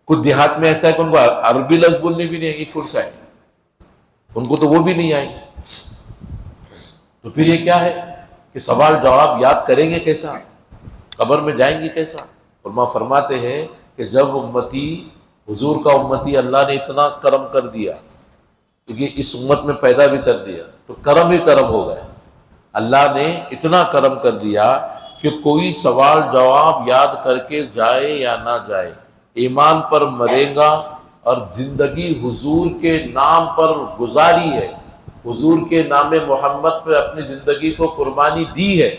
کچھ دیہات میں ایسا ہے کہ ان کو عربی لفظ بولنے بھی نہیں آئیں گے، کورس آئے ان کو تو وہ بھی نہیں آئیں گے۔ تو پھر یہ کیا ہے کہ سوال جواب یاد کریں گے کیسا، قبر میں جائیں گے کیسا؟ علماء فرماتے ہیں کہ جب امتی حضور کا امتی اللہ نے اتنا کرم کر دیا، کیونکہ اس امت میں پیدا بھی کر دیا، تو کرم ہی کرم ہو گئے۔ اللہ نے اتنا کرم کر دیا کہ کوئی سوال جواب یاد کر کے جائے یا نہ جائے، ایمان پر مرے گا اور زندگی حضور کے نام پر گزاری ہے، حضور کے نام محمد پہ اپنی زندگی کو قربانی دی ہے،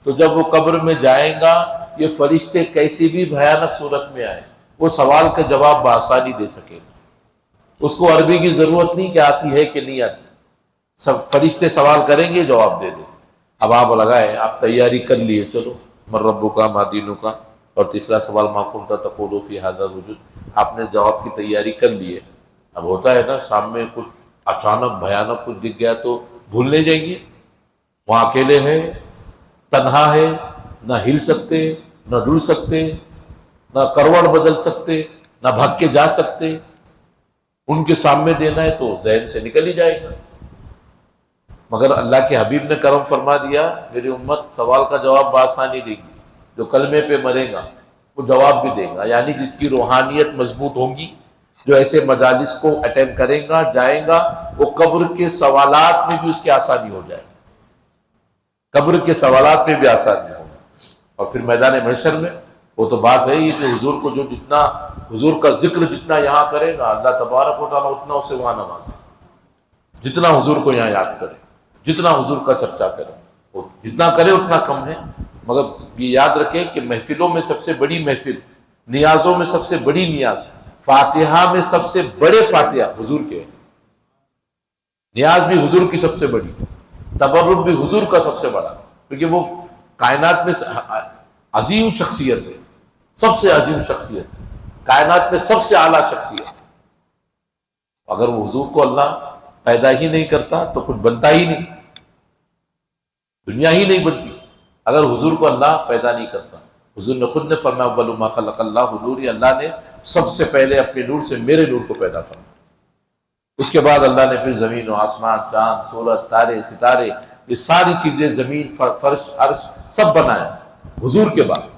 تو جب وہ قبر میں جائیں گا، یہ فرشتے کیسی بھی بھیانک صورت میں آئے، وہ سوال کا جواب بآسانی دے سکے گا۔ اس کو عربی کی ضرورت نہیں کہ آتی ہے کہ نہیں آتی، سب فرشتے سوال کریں گے، جواب دے دیں۔ اب آپ لگائے، آپ تیاری کر لیے، چلو من ربک ما دینک، اور تیسرا سوال ما کنت تقول فی ھذا الرجل، آپ نے جواب کی تیاری کر لیے۔ اب ہوتا ہے نا سامنے کچھ اچانک بھیانک کچھ دکھ گیا تو بھول نہیں جائیں گے، وہاں اکیلے ہیں، تنہا ہے، نہ ہل سکتے، نہ ڈل سکتے، نہ کروڑ بدل سکتے، نہ بھاگ کے جا سکتے، ان کے سامنے دینا ہے تو ذہن سے نکل ہی جائے گا۔ مگر اللہ کے حبیب نے کرم فرما دیا، میری امت سوال کا جواب بآسانی دے گی، جو کلمے پہ مرے گا وہ جواب بھی دے گا، یعنی جس کی روحانیت مضبوط ہوگی، جو ایسے مجالس کو اٹینڈ کرے گا، جائے گا، وہ قبر کے سوالات میں بھی اس کی آسانی ہو جائے، قبر کے سوالات میں بھی آسانی ہوگی۔ اور پھر میدان محشر میں وہ تو بات ہے ہی کہ حضور کو جو جتنا حضور کا ذکر جتنا یہاں کرے گا، اللہ تبارک و تعالیٰ اتنا اسے وہاں نوازے، جتنا حضور کو یہاں یاد کرے، جتنا حضور کا چرچا کرے، وہ جتنا کرے اتنا کم ہے۔ مگر یہ یاد رکھیں کہ محفلوں میں سب سے بڑی محفل، نیازوں میں سب سے بڑی نیاز، فاتحہ میں سب سے بڑے فاتحہ حضور کے ہیں، نیاز بھی حضور کی سب سے بڑی، تبرک بھی حضور کا سب سے بڑا، کیونکہ وہ کائنات میں عظیم شخصیت ہے، سب سے عظیم شخصیت، کائنات میں سب سے اعلیٰ شخصیت۔ اگر وہ حضور کو اللہ پیدا ہی نہیں کرتا تو کچھ بنتا ہی نہیں، دنیا ہی نہیں بنتی اگر حضور کو اللہ پیدا نہیں کرتا۔ حضور نے خود نے فرمایا اول ما خلق اللہ نوری، اللہ نے سب سے پہلے اپنے نور سے میرے نور کو پیدا فرمایا، اس کے بعد اللہ نے پھر زمین و آسمان، چاند، سورج، تارے، ستارے، یہ ساری چیزیں، زمین، فرش، عرش، سب بنایا حضور کے بعد۔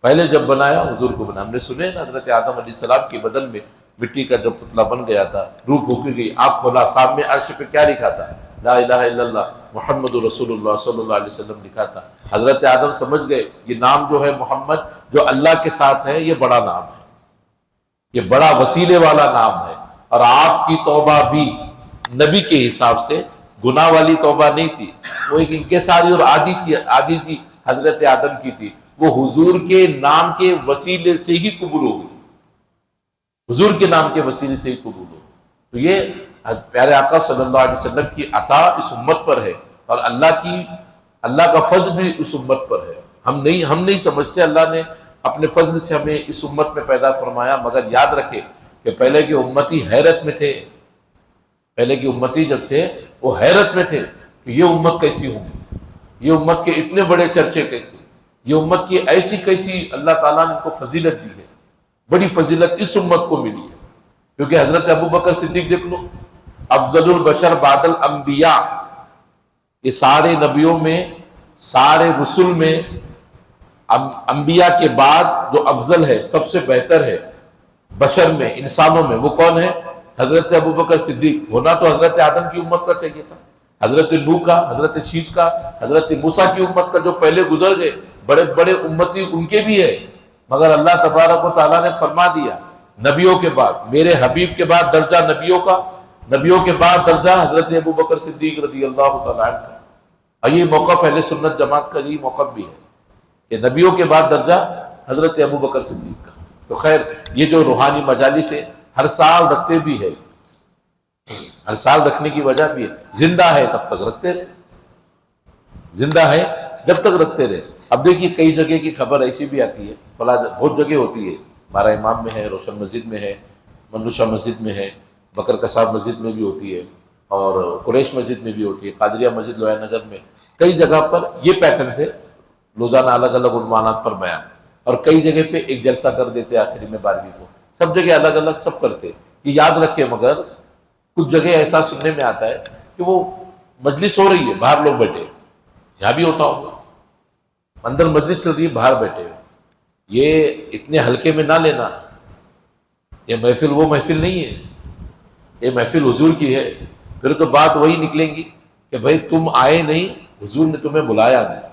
پہلے جب بنایا حضور کو بنا، ہم نے سنے نا حضرت آدم علیہ السلام کے بدن میں مٹی کا جب پتلا بن گیا تھا، روح پھونکی گئی، آنکھ کھولا، سامنے عرش پہ کیا لکھا تھا؟ لا الہ الا اللہ محمد رسول اللہ صلی اللہ علیہ وسلم لکھا تھا۔ حضرت آدم سمجھ گئے یہ نام جو ہے محمد، جو اللہ کے ساتھ ہے، یہ بڑا نام ہے، یہ بڑا وسیلے والا نام ہے، اور آپ کی توبہ بھی نبی کے حساب سے گناہ والی توبہ نہیں تھی، وہ ایک انکساری اور عادی سی حضرت آدم کی تھی، وہ حضور کے نام کے وسیلے سے ہی قبول ہو گئی، حضور کے نام کے وسیلے سے ہی قبول ہو گئی۔ تو یہ پیارے آقا صلی اللہ علیہ وسلم کی عطا اس امت پر ہے، اور اللہ کا فضل بھی اس امت پر ہے۔ ہم نہیں سمجھتے اللہ نے اپنے فضل سے ہمیں اس امت میں پیدا فرمایا، مگر یاد رکھے کہ پہلے کے امتی حیرت میں تھے، پہلے کے امتی جب تھے وہ حیرت میں تھے کہ یہ امت کیسی ہوگی، یہ امت کے اتنے بڑے چرچے کیسے، یہ امت کی ایسی کیسی اللہ تعالیٰ نے ان کو فضیلت دی ہے، بڑی فضیلت اس امت کو ملی ہے۔ کیونکہ حضرت ابوبکر صدیق دیکھ لو، افضل البشر بعد الانبیاء، یہ سارے نبیوں میں، سارے رسول میں، انبیاء کے بعد جو افضل ہے، سب سے بہتر ہے بشر میں، انسانوں میں، وہ کون ہے؟ حضرت ابوبکر صدیق۔ ہونا تو حضرت آدم کی امت کا چاہیے تھا، حضرت نوح کا، حضرت شیش کا، حضرت موسیٰ کی امت کا، جو پہلے گزر گئے، بڑے بڑے امتی ان کے بھی ہے، مگر اللہ تبارک و تعالیٰ نے فرما دیا نبیوں کے بعد، میرے حبیب کے بعد درجہ نبیوں کا، نبیوں کے بعد درجہ حضرت ابوبکر صدیق رضی اللہ تعالیٰ عنہ کا۔ اور یہ موقف اہل سنت جماعت کا یہ موقف بھی ہے کہ نبیوں کے بعد درجہ حضرت ابوبکر صدیق کا۔ تو خیر، یہ جو روحانی مجالس ہے ہر سال رکھتے بھی ہے، ہر سال رکھنے کی وجہ بھی ہے، زندہ ہے تب تک رکھتے رہے، زندہ ہے جب تک رکھتے رہے۔ اب دیکھیے کئی جگہ کی خبر ایسی بھی آتی ہے، فلاں بہت جگہ ہوتی ہے، ہمارا امام میں ہے، روشن مسجد میں ہے، منوشہ مسجد میں ہے، بکر کساب مسجد میں بھی ہوتی ہے، اور قریش مسجد میں بھی ہوتی ہے، قادریہ مسجد لویا نگر میں، کئی جگہ پر یہ پیٹرن سے روزانہ الگ الگ عنوانات پر بیان، اور کئی جگہ پہ ایک جلسہ کر دیتے آخری میں 12ویں کو، سب جگہ الگ الگ سب کرتے۔ یہ یاد رکھے، مگر کچھ جگہ ایسا سننے میں آتا ہے کہ وہ مجلس ہو رہی ہے، باہر لوگ بیٹھے، یہاں بھی ہوتا ہوگا، اندر مجلس چل رہی ہے، باہر بیٹھے ہوئے، یہ اتنے ہلکے میں نہ لینا، یہ محفل وہ محفل نہیں ہے، یہ محفل حضور کی ہے۔ پھر تو بات وہی نکلیں گی کہ بھائی تم آئے نہیں، حضور نے تمہیں بلایا نہیں،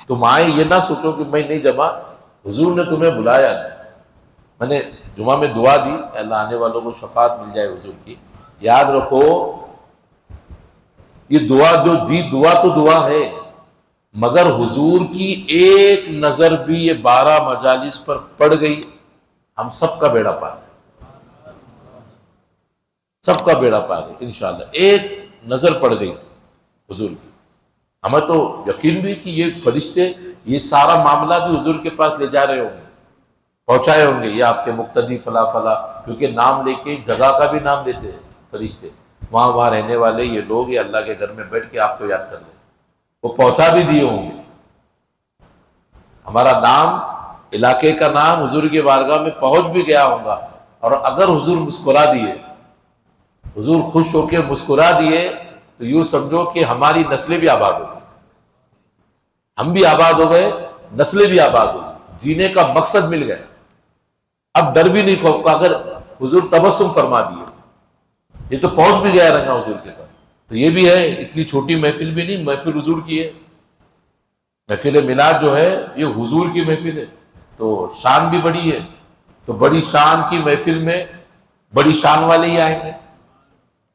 تم آئے یہ نہ سوچو کہ میں نہیں جمع، حضور نے تمہیں بلایا نہیں۔ میں نے جمعہ میں دعا دی، اللہ آنے والوں کو شفاعت مل جائے حضور کی۔ یاد رکھو یہ دعا جو دی، دعا تو دعا ہے، مگر حضور کی ایک نظر بھی یہ 12 مجالس پر پڑ گئی، ہم سب کا بیڑا پار ہے، سب کا بیڑا پار ہے انشاءاللہ۔ ایک نظر پڑ گئی حضور کی، ہمیں تو یقین بھی کہ یہ فرشتے یہ سارا معاملہ بھی حضور کے پاس لے جا رہے ہوں گے، پہنچائے ہوں گے، یہ آپ کے مقتدی فلاں فلاں، کیونکہ نام لے کے جگہ کا بھی نام لیتے ہیں فرشتے، وہاں رہنے والے یہ لوگ یہ اللہ کے گھر میں بیٹھ کے آپ کو یاد کر لیں، وہ پہنچا بھی دیے ہوں گے، ہمارا نام، علاقے کا نام حضور کی بارگاہ میں پہنچ بھی گیا ہوگا، اور اگر حضور مسکرا دیے، حضور خوش ہو کے مسکرا دیے، تو یوں سمجھو کہ ہماری نسلیں بھی آباد ہو گئی، ہم بھی آباد ہو گئے، نسلیں بھی آباد ہو گئی، جینے کا مقصد مل گیا، اب ڈر بھی نہیں خوف کا، اگر حضور تبسم فرما دیے، یہ تو پہنچ بھی گیا رنگا حضور کے پاس۔ تو یہ بھی ہے، اتنی چھوٹی محفل بھی نہیں، محفل حضور کی ہے، محفل میلاد جو ہے یہ حضور کی محفل ہے، تو شان بھی بڑی ہے، تو بڑی شان کی محفل میں بڑی شان والے ہی آئیں گے،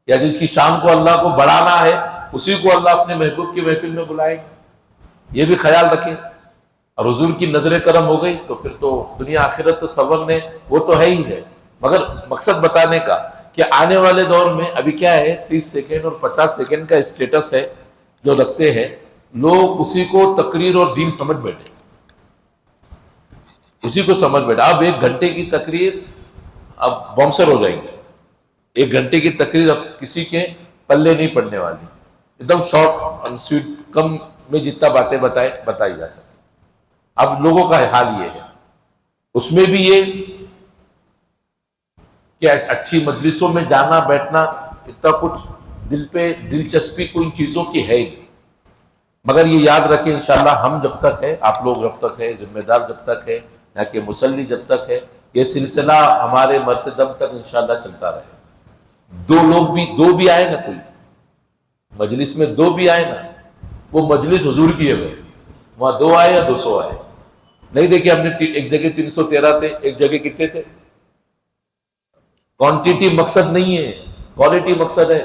یا جس کی شان کو اللہ کو بڑھانا ہے اسی کو اللہ اپنے محبوب کی محفل میں بلائیں گے، یہ بھی خیال رکھیں۔ اور حضور کی نظر کرم ہو گئی تو پھر تو دنیا آخرت تو سنورنے وہ تو ہے ہی ہے، مگر مقصد بتانے کا کہ آنے والے دور میں ابھی کیا ہے، 30 سیکنڈ اور 50 سیکنڈ کا اسٹیٹس ہے جو رکھتے ہیں لوگ، اسی کو تقریر اور دین سمجھ بیٹھے، اسی کو سمجھ بیٹھے۔ اب 1 گھنٹے کی تقریر اب بونسر ہو جائیں گے، 1 گھنٹے کی تقریر اب کسی کے پلے نہیں پڑنے والی، ایک دم شارٹ اینڈ سویٹ، کم میں جتنا باتیں بتائی جا سکتی۔ اب لوگوں کا حال یہ ہے، اس میں بھی یہ کہ اچھی مجلسوں میں جانا بیٹھنا اتنا کچھ دل پہ دلچسپی کوئی چیزوں کی ہے نہیں، مگر یہ یاد رکھیں انشاءاللہ ہم جب تک ہے، آپ لوگ جب تک ہے، ذمہ دار جب تک ہے، یہاں کے مصلی جب تک ہے، یہ سلسلہ ہمارے مرتے دم تک انشاءاللہ چلتا رہے. دو بھی آئے نا، کوئی مجلس میں دو بھی آئے نا، وہ مجلس حضور کی ہے بھائی. وہاں 2 آئے یا 200 آئے. نہیں دیکھیں ہم نے ایک جگہ 313 تھے، ایک جگہ کتنے تھے. کوانٹیٹی مقصد نہیں ہے، کوالٹی مقصد ہے.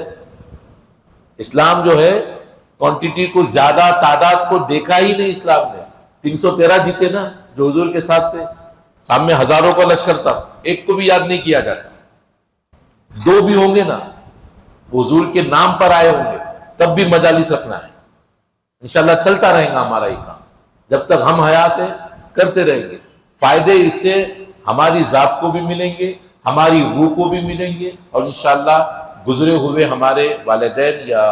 اسلام جو ہے کوانٹیٹی کو، زیادہ تعداد کو دیکھا ہی نہیں اسلام نے. 313 جیتے نا جو حضور کے ساتھ تھے، سامنے ہزاروں کا لشکر تھا، ایک کو بھی یاد نہیں کیا جاتا. 2 بھی ہوں گے نا، حضور کے نام پر آئے ہوں گے، تب بھی مجالس رکھنا ہے. انشاءاللہ چلتا رہے گا ہمارا یہ کام، جب تک ہم حیات ہیں کرتے رہیں گے. فائدے اس سے ہماری ذات کو بھی ملیں گے، ہماری روح کو بھی ملیں گے، اور انشاءاللہ گزرے ہوئے ہمارے والدین یا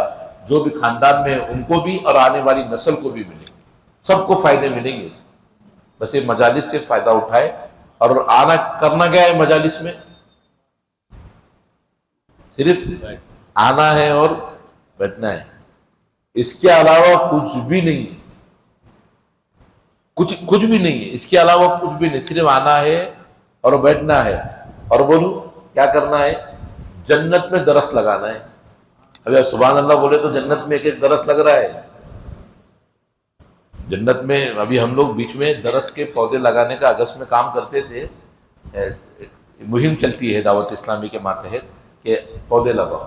جو بھی خاندان میں ان کو بھی، اور آنے والی نسل کو بھی ملیں گے. سب کو فائدے ملیں گے. بس یہ مجالس سے فائدہ اٹھائے. اور آنا کرنا کیا ہے مجالس میں؟ صرف آنا ہے اور بیٹھنا ہے. اس کے علاوہ کچھ بھی نہیں ہے. کچھ بھی نہیں ہے اس کے علاوہ، کچھ بھی نہیں. صرف آنا ہے اور بیٹھنا ہے. اور بولو کیا کرنا ہے؟ جنت میں درخت لگانا ہے. اگر سبحان اللہ بولے تو جنت میں ایک درخت لگ رہا ہے. جنت میں ابھی ہم لوگ بیچ میں درخت کے پودے لگانے کا اگست میں کام کرتے تھے. مہم چلتی ہے دعوت اسلامی کے ماتحت کہ پودے لگاؤ.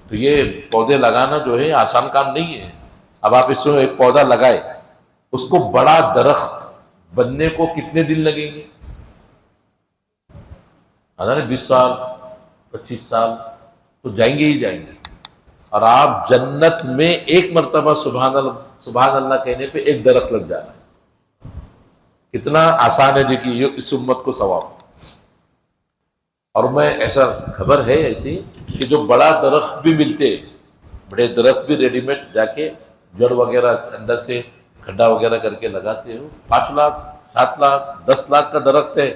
تو یہ پودے لگانا جو ہے آسان کام نہیں ہے. اب آپ اس میں ایک پودا لگائے، اس کو بڑا درخت بننے کو کتنے دن لگیں گے؟ 20 سال 25 سال تو جائیں گے ہی جائیں گے. اور آپ جنت میں ایک مرتبہ سبحان اللہ کہنے پہ ایک درخت لگ جانا ہے. کتنا آسان ہے دیکھیے اس امت کو ثواب. اور میں ایسا خبر ہے ایسی کہ جو بڑا درخت بھی ملتے، بڑے درخت بھی ریڈی میڈ جا کے جڑ وغیرہ اندر سے کھڈا وغیرہ کر کے لگاتے ہو. 5 لاکھ 7 لاکھ 10 لاکھ کا درخت ہے.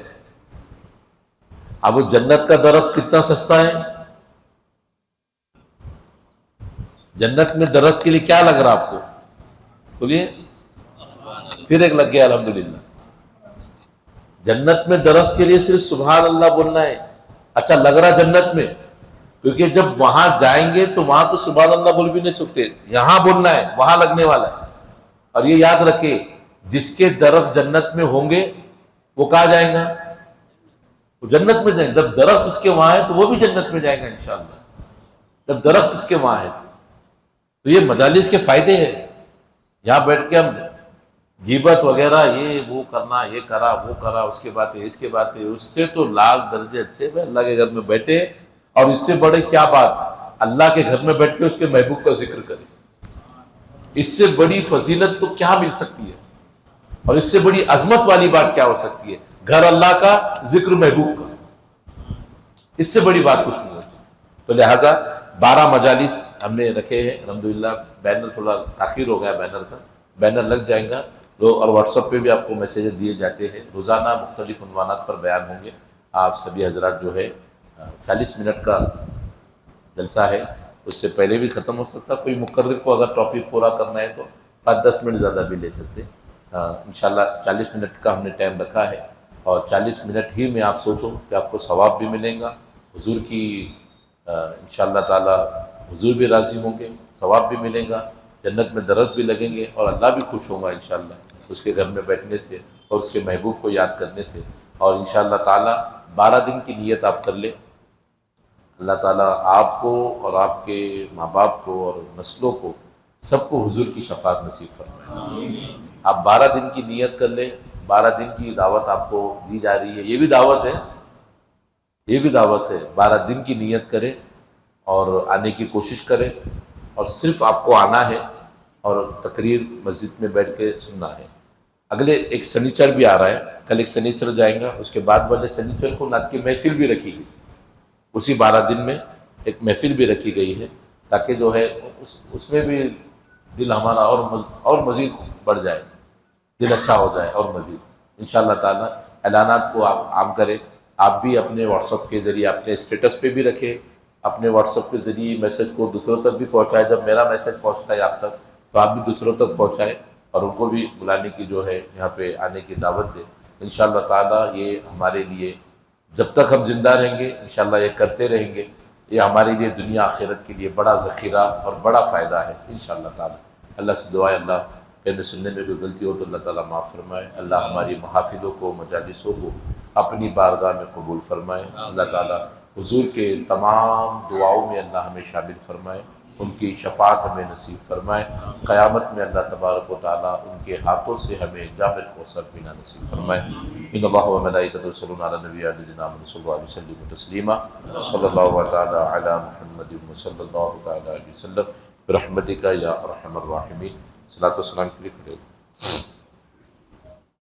اب وہ جنت کا درخت کتنا سستا ہے؟ جنت میں درخت کے لیے کیا لگ رہا آپ کو؟ بولیے. پھر ایک لگ گیا الحمدللہ. جنت میں درخت کے لیے صرف سبحان اللہ بولنا ہے. اچھا لگ رہا جنت میں، کیونکہ جب وہاں جائیں گے تو وہاں تو سبحان اللہ بول بھی نہیں سکتے. یہاں بولنا ہے، وہاں لگنے والا ہے. اور یہ یاد رکھے جس کے درخت جنت میں ہوں گے وہ کہاں جائیں گا؟ وہ جنت میں جائیں گے. جب درخت اس کے وہاں ہے تو وہ بھی جنت میں جائیں گا انشاءاللہ. جب درخت اس کے وہاں ہے تو یہ مجالس کے فائدے ہیں. یہاں بیٹھ کے ہم غیبت وغیرہ یہ وہ کرنا، یہ کرا وہ کرا، اس کے باتیں اس کے باتیں، اس سے تو لاکھ درجے اچھے. اللہ کے گھر میں بیٹھے، اور اس سے بڑے کیا بات، اللہ کے گھر میں بیٹھ کے اس کے محبوب کا ذکر کرے. اس سے بڑی فضیلت تو کیا مل سکتی ہے، اور اس سے بڑی عظمت والی بات کیا ہو سکتی ہے؟ گھر اللہ کا، ذکر محبوب کا. اس سے بڑی بات کچھ نہیں ہو سکتی. تو لہذا 12 مجالس ہم نے رکھے ہیں الحمدللہ. بینر تھوڑا تاخیر ہو گیا، بینر کا بینر لگ جائیں گا. اور واٹس ایپ پہ بھی آپ کو میسیجز دیے جاتے ہیں. روزانہ مختلف عنوانات پر بیان ہوں گے. آپ سبھی حضرات جو ہے 40 منٹ کا جلسہ ہے، اس سے پہلے بھی ختم ہو سکتا. کوئی مقرر کو اگر ٹاپک پورا کرنا ہے تو 5-10 منٹ زیادہ بھی لے سکتے. انشاءاللہ 40 منٹ کا ہم نے ٹائم رکھا ہے، اور 40 منٹ ہی میں آپ سوچو کہ آپ کو ثواب بھی ملیں گا، حضور کی انشاءاللہ تعالی حضور بھی راضی ہوں گے، ثواب بھی ملے گا، جنت میں درخت بھی لگیں گے، اور اللہ بھی خوش ہوگا انشاءاللہ اس کے گھر میں بیٹھنے سے اور اس کے محبوب کو یاد کرنے سے. اور انشاءاللہ تعالی 12 دن کی نیت آپ کر لیں. اللہ تعالیٰ آپ کو اور آپ کے ماں باپ کو اور نسلوں کو سب کو حضور کی شفاعت نصیب فرمائے. آپ 12 دن کی نیت کر لیں. 12 دن کی دعوت آپ کو دی جا رہی ہے. یہ بھی دعوت ہے، یہ بھی دعوت ہے. 12 دن کی نیت کرے اور آنے کی کوشش کرے، اور صرف آپ کو آنا ہے اور تقریر مسجد میں بیٹھ کے سننا ہے. اگلے ایک سنیچر بھی آ رہا ہے، کل ایک سنیچر جائیں گا، اس کے بعد والے سنیچر کو نعت کی محفل بھی رکھی گئی. اسی 12 دن میں ایک محفل بھی رکھی گئی ہے، تاکہ جو ہے اس میں بھی دل ہمارا اور مزید بڑھ جائے، دل اچھا ہو جائے اور مزید. انشاءاللہ تعالی اعلانات کو آپ عام کریں. آپ بھی اپنے واٹس ایپ کے ذریعے اپنے اسٹیٹس پہ بھی رکھیں، اپنے واٹس ایپ کے ذریعے میسج کو دوسروں تک بھی پہنچائے. جب میرا میسج پہنچتا ہے آپ تک تو آپ بھی دوسروں تک پہنچائیں، اور ان کو بھی بلانے کی جو ہے یہاں پہ آنے کی دعوت دیں. انشاءاللہ تعالی یہ ہمارے لیے جب تک ہم زندہ رہیں گے انشاءاللہ یہ کرتے رہیں گے. یہ ہمارے لیے دنیا آخرت کے لیے بڑا ذخیرہ اور بڑا فائدہ ہے انشاءاللہ تعالی. اللہ سے دعا ہے اللہ کہنے سننے میں کوئی غلطی ہو تو اللہ تعالیٰ معاف فرمائے. اللہ ہماری محافظوں کو مجالسوں کو اپنی بارگاہ میں قبول فرمائے. اللہ تعالیٰ حضور کے تمام دعاؤں میں اللہ ہمیں شامل فرمائے. ان کی شفاعت ہمیں نصیب فرمائے. قیامت میں اللہ تبارک و تعالیٰ ان کے ہاتھوں سے ہمیں جام الکوثر پینا نصیب فرمائے. ان اللہ و ملائکتہ یصلون علی النبی یا الذین آمنوا صلوا علیہ وسلموا تسلیما. صلی اللہ تعالیٰ علی محمد صلی اللہ تعالیٰ علیہ وسلم برحمتک یا ارحم الراحمین. صلاۃ و سلام کے لیے کھڑے ہو.